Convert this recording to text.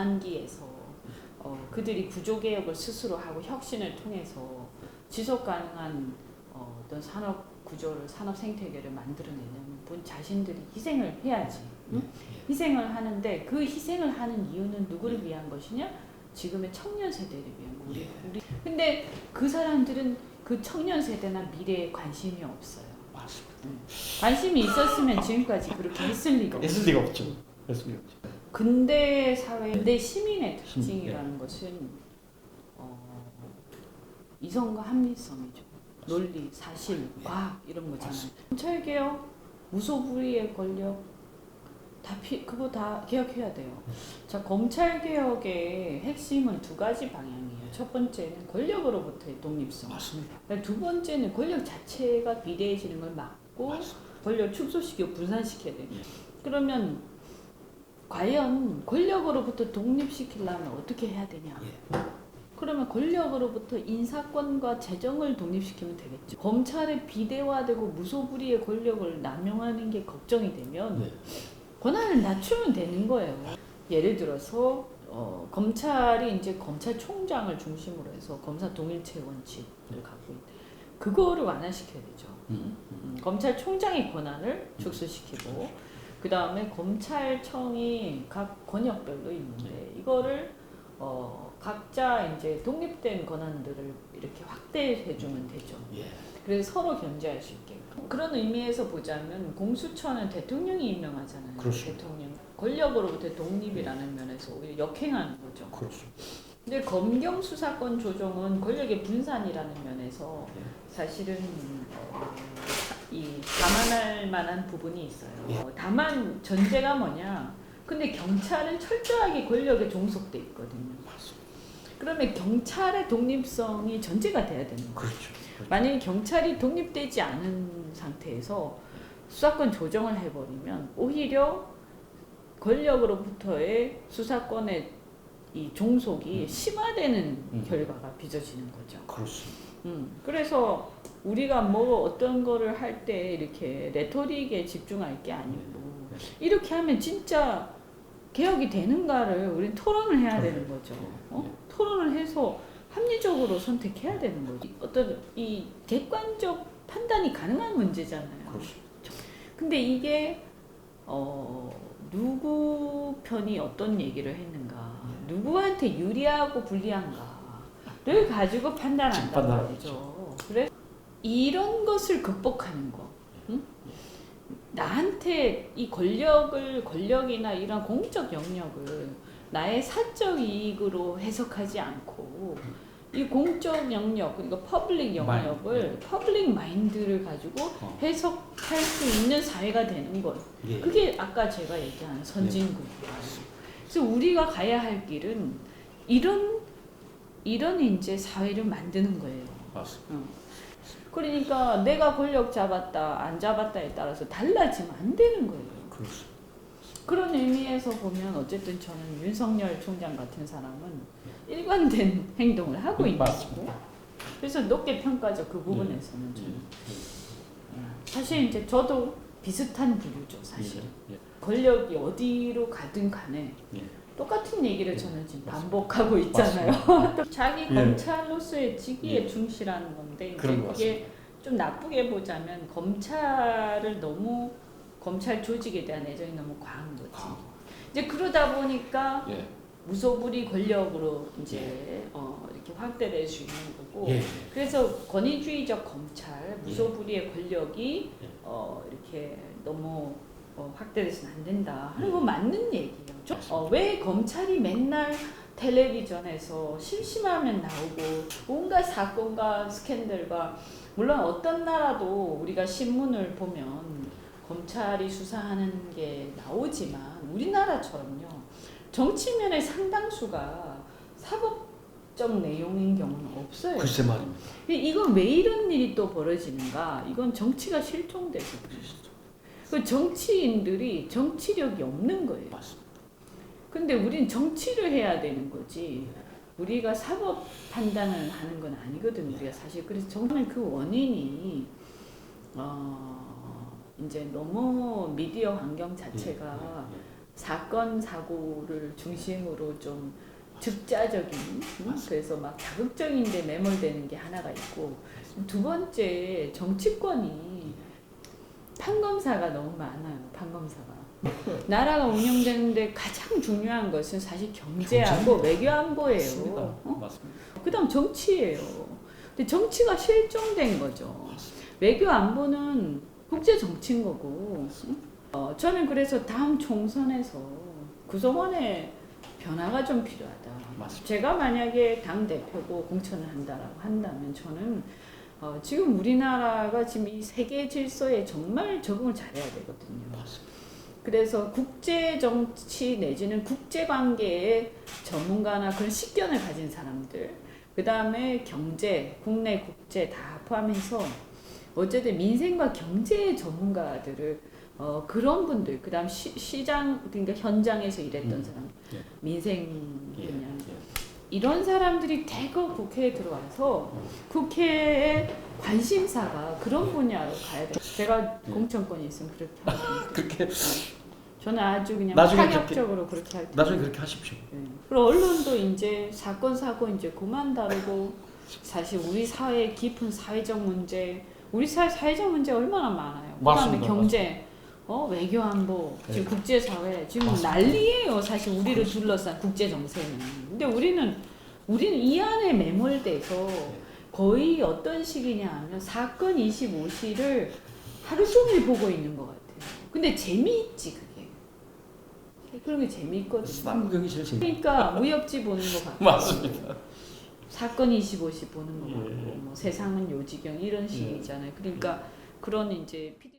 전환기에서 그들이 구조개혁을 스스로 하고 혁신을 통해서 지속가능한 어떤 산업 구조를, 산업 생태계를 만들어내려면 본 자신들이 희생을 해야지. 응? 희생을 하는데 그 희생을 하는 이유는 누구를 위한 것이냐? 지금의 청년 세대를 위한 거. 우리. 근데 그 사람들은 그 청년 세대나 미래에 관심이 없어요. 맞습니다. 관심이 있었으면 지금까지 그렇게 했을 리가 없죠. 했을 리가 없죠. 했을 리가 없죠. 근대 사회, 근대 시민의 특징이라는 것은 이성과 합리성이죠. 논리, 사실, 과학 이런 거잖아요. 검찰개혁, 무소불위의 권력 그거 다 개혁해야 돼요. 자, 검찰개혁의 핵심은 두 가지 방향이에요. 첫 번째는 권력으로부터의 독립성. 맞습니다. 두 번째는 권력 자체가 비대해지는 걸 막고 맞습니다. 권력 축소시키고 분산시켜야 돼요. 그러면 과연 권력으로부터 독립시키려면 어떻게 해야 되냐? 그러면 권력으로부터 인사권과 재정을 독립시키면 되겠죠. 검찰의 비대화되고 무소불위의 권력을 남용하는 게 걱정이 되면 권한을 낮추면 되는 거예요. 예를 들어서 검찰이 이제 검찰총장을 중심으로 해서 검사 동일체 원칙을 갖고 있다. 그거를 완화시켜야 되죠. 검찰총장의 권한을 축소시키고 그 다음에 검찰청이 각 권역별로 있는데 이거를 각자 이제 독립된 권한들을 이렇게 확대해 주면 되죠. 그래서 서로 견제할 수 있게. 그런 의미에서 보자면 공수처는 대통령이 임명하잖아요. 그렇죠. 대통령. 권력으로부터 독립이라는 면에서 오히려 역행하는 거죠. 그렇죠. 근데 검경 수사권 조정은 권력의 분산이라는 면에서 사실은 이 감안할 만한 부분이 있어요. 다만 전제가 뭐냐? 근데 경찰은 철저하게 권력에 종속돼 있거든요. 그러면 경찰의 독립성이 전제가 돼야 되는 거예요. 그렇죠. 만약에 경찰이 독립되지 않은 상태에서 수사권 조정을 해버리면 오히려 권력으로부터의 수사권의 이 종속이 심화되는 결과가 빚어지는 거죠. 그렇습니다. 그래서 우리가 뭐 어떤 거를 할 때 이렇게 레토릭에 집중할 게 아니고 이렇게 하면 진짜 개혁이 되는가를 우리는 토론을 해야 되는 거죠. 토론을 해서 합리적으로 선택해야 되는 거죠. 어떤 이 객관적 판단이 가능한 문제잖아요. 그렇죠. 근데 이게 누구 편이 어떤 얘기를 했는가, 누구한테 유리하고 불리한가를 가지고 판단한단 말이죠. 그래서 이런 것을 극복하는 거. 나한테 이 권력이나 이런 공적 영역을 나의 사적 이익으로 해석하지 않고 이 공적 영역, 그러니까 퍼블릭 영역을 퍼블릭 마인드를 가지고 해석할 수 있는 사회가 되는 것. 그게 아까 제가 얘기한 선진국이에요. 그래서 우리가 가야 할 길은 이런 이제 사회를 만드는 거예요. 맞습니다. 그러니까 내가 권력 잡았다 안 잡았다에 따라서 달라지면 안 되는 거예요. 그렇죠. 그런 의미에서 보면 어쨌든 저는 윤석열 총장 같은 사람은 일관된 행동을 하고 있는 거고, 그래서 높게 평가죠. 그 부분에서는 저는. 사실 이제 저도 비슷한 부류죠. 사실 권력이 어디로 가든 간에 똑같은 얘기를 저는 지금 반복하고 있잖아요. 또 자기 검찰로서의 직위에 충실하는 건데 이제 그게 좀 나쁘게 보자면 검찰을 너무 검찰 조직에 대한 애정이 너무 과한 거지. 이제 그러다 보니까 무소불위 권력으로 이제 이렇게 확대될 수 있는 거고. 그래서 권위주의적 검찰, 무소불위의 권력이 이렇게 너무 확대돼서는 안 된다 하는 건 맞는 얘기예요. 왜 검찰이 맨날 텔레비전에서 심심하면 나오고 온갖 사건과 스캔들과, 물론 어떤 나라도 우리가 신문을 보면 검찰이 수사하는 게 나오지만 우리나라처럼요 정치면의 상당수가 사법적 내용인 경우는 없어요. 글쎄 말입니다. 이건 왜 이런 일이 또 벌어지는가? 이건 정치가 실종돼서 그렇죠. 그 정치인들이 정치력이 없는 거예요. 맞습니다. 근데 우린 정치를 해야 되는 거지 우리가 사법 판단을 하는 건 아니거든. 우리가 사실 그래서 정말 그 원인이 이제 너무 미디어 환경 자체가 사건 사고를 중심으로 좀 즉자적인 그래서 막 자극적인데 매몰되는 게 하나가 있고 두 번째 정치권이 판검사가 너무 많아요. 판검사가 나라가 운영되는데 가장 중요한 것은 사실 경제하고 외교안보예요. 맞습니다. 그다음 정치예요. 근데 정치가 실종된 거죠. 외교안보는 국제 정치인 거고. 저는 그래서 다음 총선에서 구성원의 변화가 좀 필요하다. 맞습니다. 제가 만약에 당 대표고 공천을 한다라고 한다면 저는 지금 우리나라가 지금 이 세계 질서에 정말 적응을 잘해야 되거든요. 맞습니다. 그래서 국제 정치 내지는 국제 관계의 전문가나 그런 식견을 가진 사람들, 그 다음에 경제, 국내 국제 다 포함해서 어쨌든 민생과 경제 전문가들을 그런 분들, 그 다음 시장 그러니까 현장에서 일했던 사람, 민생 분야 이런 사람들이 대거 국회에 들어와서 국회의 관심사가 그런 분야로 가야 돼요. 제가 공천권이 있으면 그렇게 하거든요. 그렇게 저는 아주 그냥 나중에 파격적으로 그렇게 할 나중에 텐데. 그렇게 하십시오. 네. 그리고 언론도 이제 사건 사고 이제 그만 다루고 사실 우리 사회의 깊은 사회적 문제, 우리 사회적 문제 얼마나 많아요. 그다음에 맞습니다. 경제, 외교안보, 지금 네. 국제사회 지금 맞습니다. 난리예요. 사실 우리를 둘러싼 국제 정세는. 근데 우리는 이 안에 매몰돼서 거의 어떤 식이냐 하면 사건 25시를 하루 종일 보고 있는 것 같아요. 근데 재미있지 그게. 그런 게 재미있거든요. 쌍구경이 제일 재밌. 그러니까 무협지 보는 것 같고 맞습니다. 사건 25시 보는 것 같고 예. 뭐 세상은 요지경 이런 식이잖아요. 그러니까 그런 이제 PD